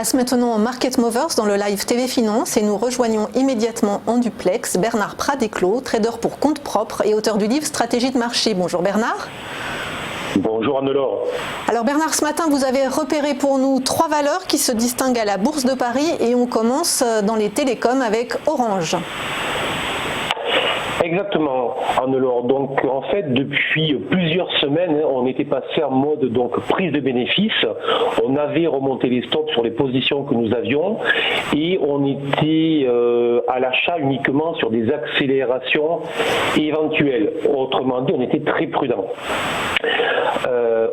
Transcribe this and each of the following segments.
Place maintenant Market Movers dans le live TV Finance et nous rejoignons immédiatement en duplex Bernard Pradeclos, trader pour compte propre et auteur du livre Stratégie de marché. Bonjour Bernard. Bonjour Anne-Laure. Alors Bernard, ce matin vous avez repéré pour nous 3 valeurs qui se distinguent à la Bourse de Paris et on commence dans les télécoms avec Orange. Exactement, Anne-Laure. Donc en fait, depuis plusieurs semaines, on était passé en mode prise de bénéfices. On avait remonté les stops sur les positions que nous avions et on était à l'achat uniquement sur des accélérations éventuelles. Autrement dit, on était très prudent.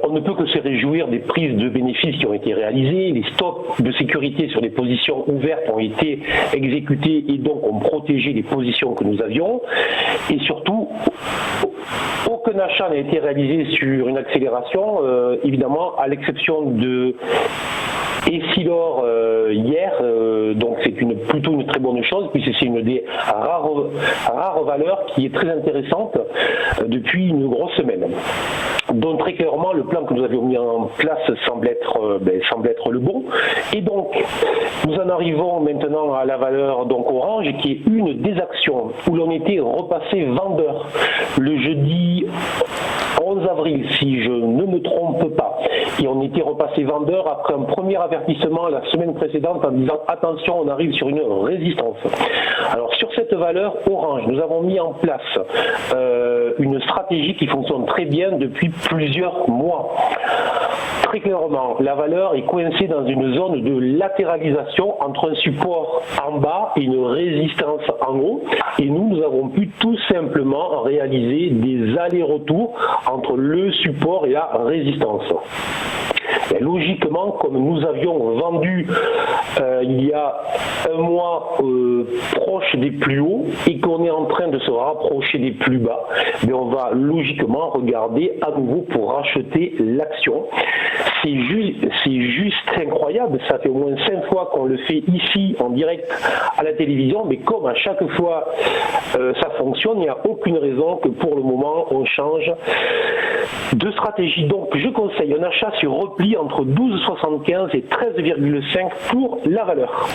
On ne peut que se réjouir des prises de bénéfices qui ont été réalisées. Les stops de sécurité sur les positions ouvertes ont été exécutés et donc ont protégé les positions que nous avions. Et surtout, aucun achat n'a été réalisé sur une accélération, évidemment, à l'exception de Essilor hier, donc c'est plutôt une très bonne chose, puisque c'est une des rares valeurs qui est très intéressante depuis une grosse semaine. Donc très clairement, le plan que nous avions mis en place semble être le bon. Et donc, nous en arrivons maintenant à la valeur Orange, qui est une des actions où l'on était repassé vendeur le jeudi 11 avril, si je ne me trompe pas. Et on était repassé vendeur après un premier avertissement la semaine précédente en disant attention, on arrive sur une résistance. Alors sur cette valeur Orange, nous avons mis en place une stratégie qui fonctionne très bien depuis plusieurs mois. Très clairement, la valeur est coincée dans une zone de latéralisation entre un support en bas et une résistance en haut. Et nous avons pu tout simplement réaliser des allers-retours entre le support et la résistance. Et logiquement, comme nous avions vendu il y a un mois proche des plus hauts et qu'on est en train de se rapprocher des plus bas, mais on va logiquement regarder à nouveau pour racheter l'action. C'est juste incroyable, ça fait au moins 5 fois qu'on le fait ici en direct à la télévision, mais comme à chaque fois ça fonctionne, il n'y a aucune raison que pour le moment on change de stratégie. Donc je conseille un achat sur repli entre 12,75 et 13,5 pour la valeur.